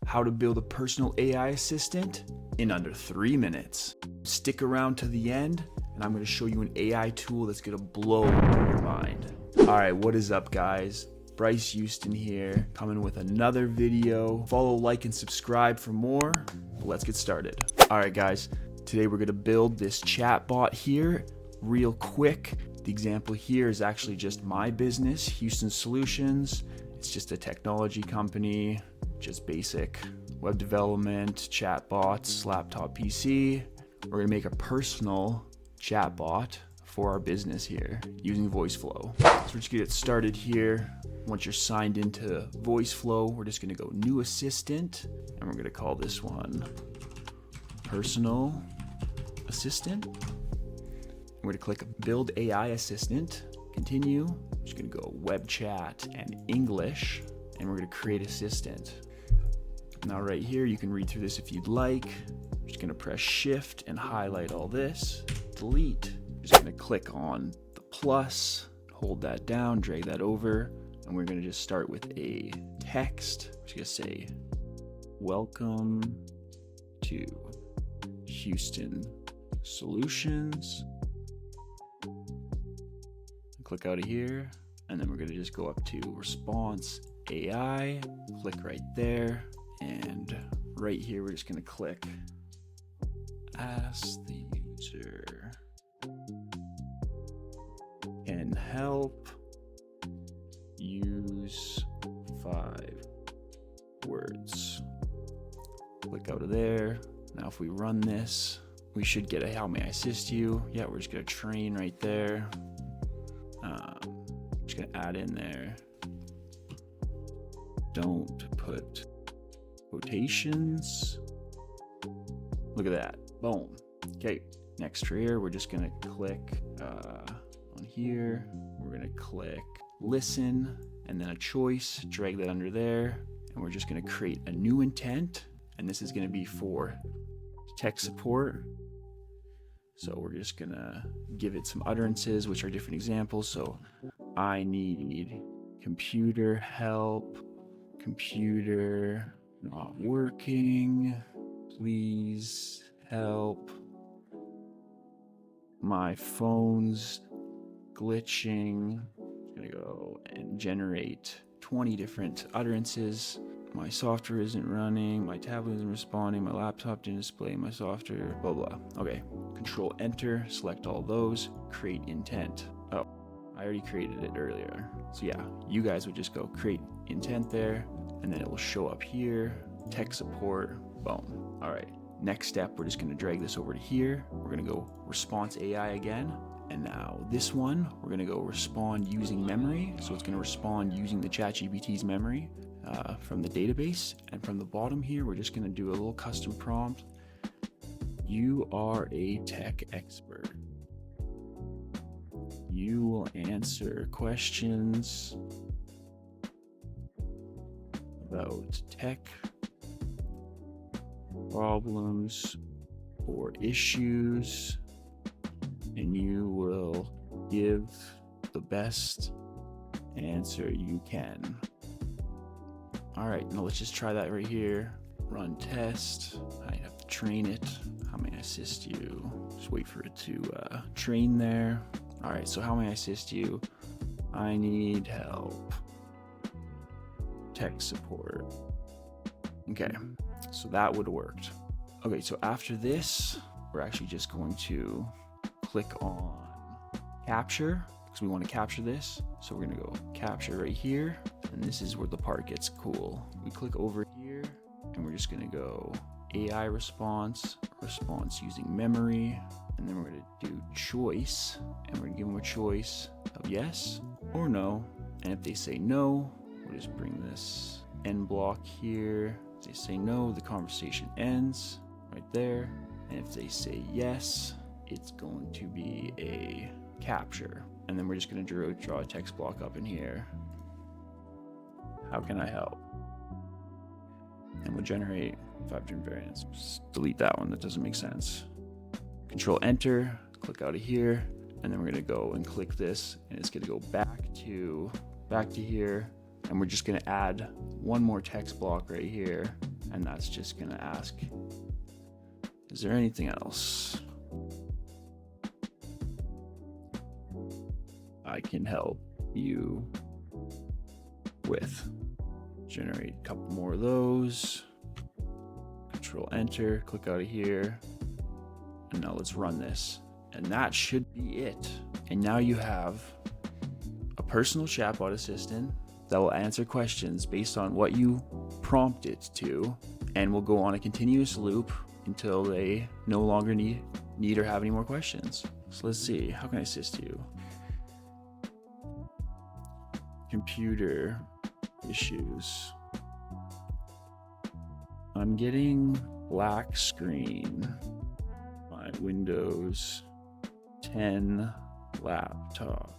how to build a personal AI assistant in under 3 minutes. Stick around to the end, and I'm going to show you an AI tool that's going to blow your mind. All right, what is up, guys? Bryce Houston here, coming with another video. Follow, like, and subscribe for more. Let's get started. All right, guys, today we're going to build this chatbot here real quick. The example here is actually just my business, Houston Solutions. It's just a technology company, just basic web development, chatbots, laptop PC. We're gonna make a personal chatbot for our business here using VoiceFlow. So we're just gonna get started here. Once you're signed into VoiceFlow, we're just gonna go new assistant, and we're gonna call this one personal assistant. We're gonna click build AI assistant, continue. We're just gonna go web chat and English, and we're gonna create assistant. Now right here, you can read through this if you'd like. I'm just gonna press shift and highlight all this, delete. I'm just gonna click on the plus, hold that down, drag that over, and we're gonna just start with a text. I'm just gonna say, welcome to Houston Solutions. Click out of here, and then we're gonna just go up to response AI, click right there, and right here we're just gonna click ask the user can help use 5 words. Click out of there. Now if we run this, we should get a how may I assist you. Yeah, we're just gonna train right there. I'm just gonna add in there, don't put quotations. Look at that, boom. Okay, next here, we're just gonna click on here. We're gonna click listen, and then a choice, drag that under there, and we're just gonna create a new intent, and this is gonna be for tech support. So we're just gonna give it some utterances, which are different examples. So I need computer help, computer not working, please help, my phone's glitching. I'm gonna go and generate 20 different utterances. My software isn't running, my tablet isn't responding, my laptop didn't display my software, blah, blah. Okay, control enter, select all those, create intent. Oh, I already created it earlier. So yeah, you guys would just go create intent there, and then it will show up here, tech support, boom. All right, next step, we're just gonna drag this over to here. We're gonna go response AI again. And now this one, we're gonna go respond using memory. So it's gonna respond using the ChatGPT's memory from the database. And from the bottom here, we're just gonna do a little custom prompt. You are a tech expert. You will answer questions about tech problems or issues, and you will give the best answer you can. All right, now let's just try that right here. Run test. I have to train it. How may I assist you? Just wait for it to train there. All right, so how may I assist you? I need help. Tech support. Okay, so that would have worked. Okay, so after this, we're actually just going to click on capture because we want to capture this. So we're gonna go capture right here, and this is where the part gets cool. We click over here, and we're just gonna go AI response using memory, and then we're gonna do choice, and we're gonna give them a choice of yes or no. And if they say no, we'll just bring this end block here. If they say no, the conversation ends right there. And if they say yes, it's going to be a capture. And then we're just going to draw a text block up in here. How can I help? And we'll generate 5 different variants. Just delete that one, that doesn't make sense. Control enter, click out of here, and then we're going to go and click this, and it's going to go back to here, and we're just going to add one more text block right here, and that's just gonna ask, is there anything else I can help you with? Generate a couple more of those. Control Enter, click out of here. And now let's run this. And that should be it. And now you have a personal chatbot assistant that will answer questions based on what you prompt it to, and will go on a continuous loop until they no longer need or have any more questions. So let's see, how can I assist you? Computer issues. I'm getting black screen. My Windows 10 laptop.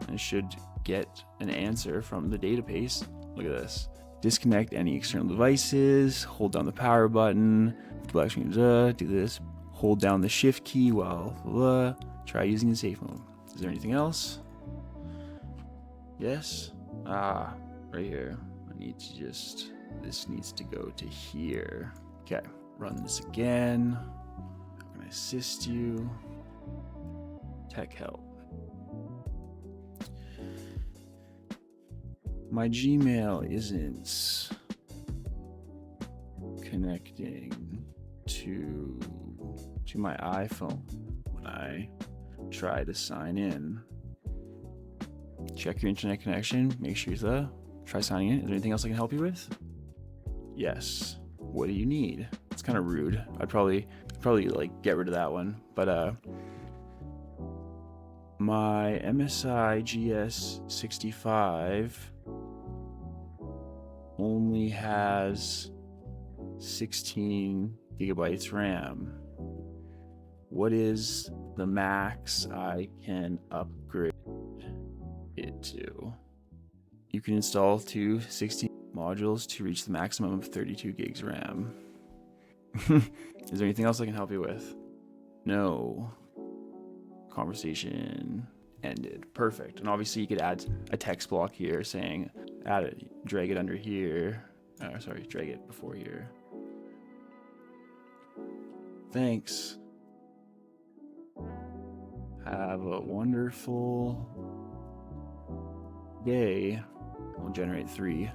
I should get an answer from the database. Look at this. Disconnect any external devices, hold down the power button, black screen, do this, hold down the shift key while try using the safe mode. Is there anything else? Yes? Right here. I need to this needs to go to here. Okay, run this again. How can I assist you? Tech help. My Gmail isn't connecting to my iPhone when I try to sign in. Check your internet connection. Make sure you try signing in. Is there anything else I can help you with? Yes. What do you need? It's kind of rude. I'd probably like get rid of that one. But my MSI GS65 only has 16 gigabytes RAM. What is the max I can upgrade it to? You can install 2 16 modules to reach the maximum of 32 gigs RAM. Is there anything else I can help you with? No. Conversation ended. Perfect. And obviously you could add a text block here saying, add it, drag it under here. Drag it before here. Thanks. Have a wonderful day. We'll generate three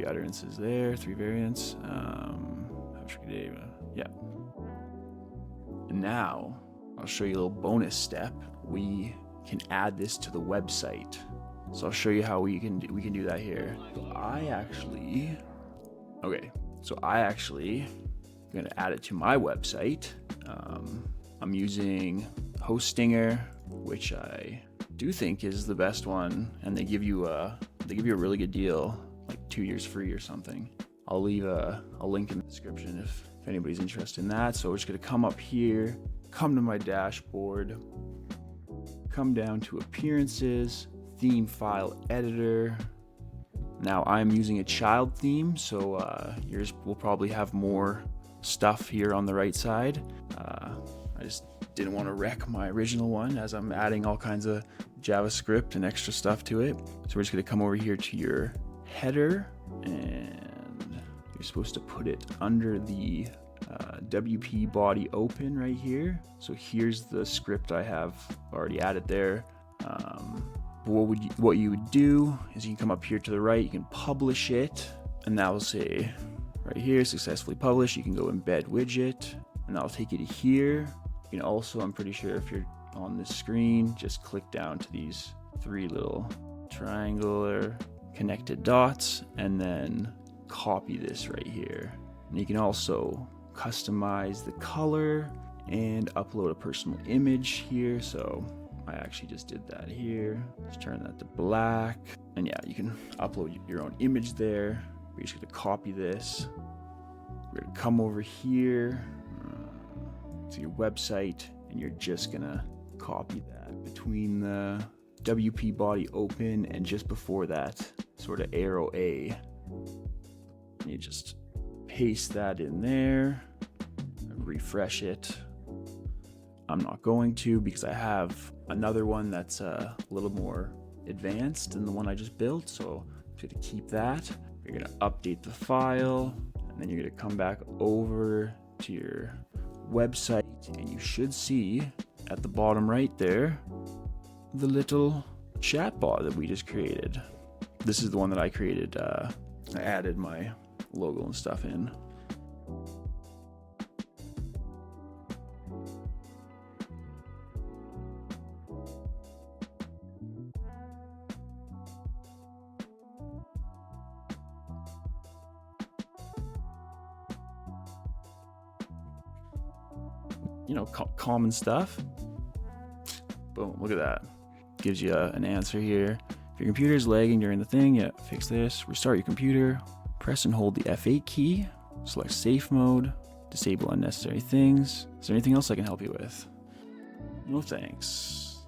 utterances there, 3 variants. Have a tricky day. Yeah. And now I'll show you a little bonus step. We can add this to the website. So I'll show you how we can do that here. I actually am gonna add it to my website. I'm using Hostinger, which I do think is the best one, and they give you a really good deal, like 2 years free or something. I'll leave a link in the description if anybody's interested in that. So we're just gonna come up here, come to my dashboard, come down to appearances, theme file editor. Now I'm using a child theme, so yours will probably have more stuff here on the right side. I just didn't want to wreck my original one as I'm adding all kinds of JavaScript and extra stuff to it. So we're just going to come over here to your header, and you're supposed to put it under the WP body open right here. So here's the script I have already added there. What you would do is you can come up here to the right, you can publish it, and that will say right here, successfully published. You can go embed widget, and that'll take you to here. You can also, I'm pretty sure if you're on this screen, just click down to these 3 little triangular connected dots, and then copy this right here. And you can also customize the color and upload a personal image here. So I actually just did that here. Just turn that to black. And yeah, you can upload your own image there. We're just gonna copy this. We're gonna come over here to your website, and you're just gonna copy that between the WP body open and just before that sort of arrow A. And you just paste that in there, refresh it. I'm not going to, because I have another one that's a little more advanced than the one I just built, so I'm going to keep that. You're gonna update the file, and then you're gonna come back over to your website, and you should see at the bottom right there the little chatbot that we just created. This is the one that I created. I added my logo and stuff in. You know, common stuff. Boom, look at that. Gives you an answer here. If your computer is lagging during the thing, yeah, fix this. Restart your computer. Press and hold the F8 key. Select safe mode. Disable unnecessary things. Is there anything else I can help you with? No thanks.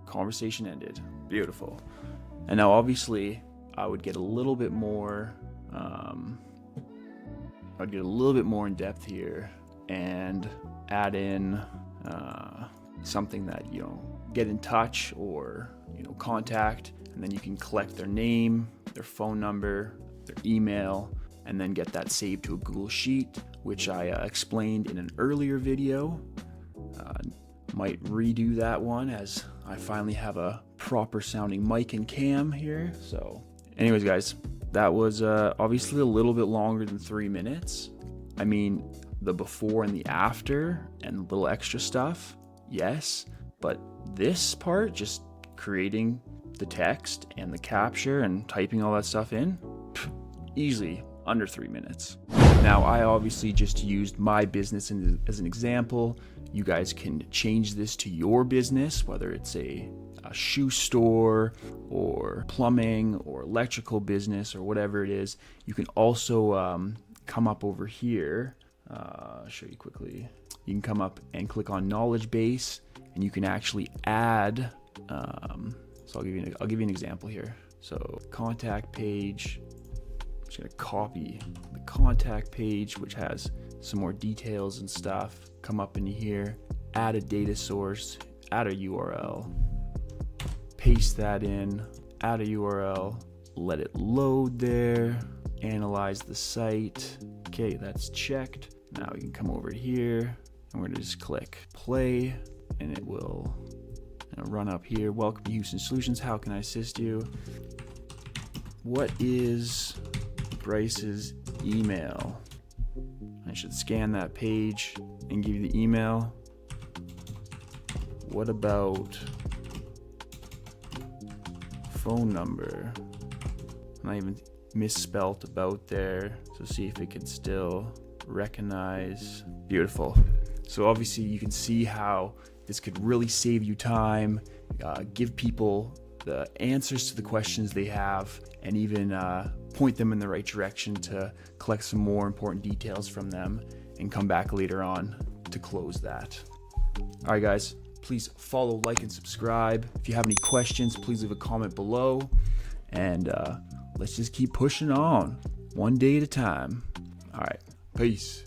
Conversation ended. Beautiful. And now obviously I would get a little bit more in depth here and add in something that, you know, get in touch or, you know, contact, and then you can collect their name, their phone number, their email, and then get that saved to a Google Sheet, which I explained in an earlier video. Might redo that one as I finally have a proper sounding mic and cam here. So anyways, guys, that was obviously a little bit longer than 3 minutes. I mean, the before and the after and little extra stuff, yes, but this part, just creating the text and the capture and typing all that stuff in, easily under 3 minutes. Now, I obviously just used my business as an example. You guys can change this to your business, whether it's a shoe store or plumbing or electrical business or whatever it is. You can also come up over here. I'll show you quickly. You can come up and click on knowledge base, and you can actually add. So I'll give you an example here. So contact page. I'm just gonna copy the contact page, which has some more details and stuff. Come up into here, add a data source, add a URL, paste that in, add a URL, let it load there, analyze the site. Okay, that's checked. Now we can come over here and we're gonna just click play, and it will run up here. Welcome to Houston Solutions. How can I assist you? What is Bryce's email? I should scan that page and give you the email. What about phone number? And I even misspelt about there, so see if it can still recognize. Beautiful. So obviously you can see how this could really save you time, give people the answers to the questions they have, and even point them in the right direction to collect some more important details from them and come back later on to close that. All right, guys, please follow, like, and subscribe. If you have any questions, please leave a comment below, and let's just keep pushing on one day at a time. All right, peace.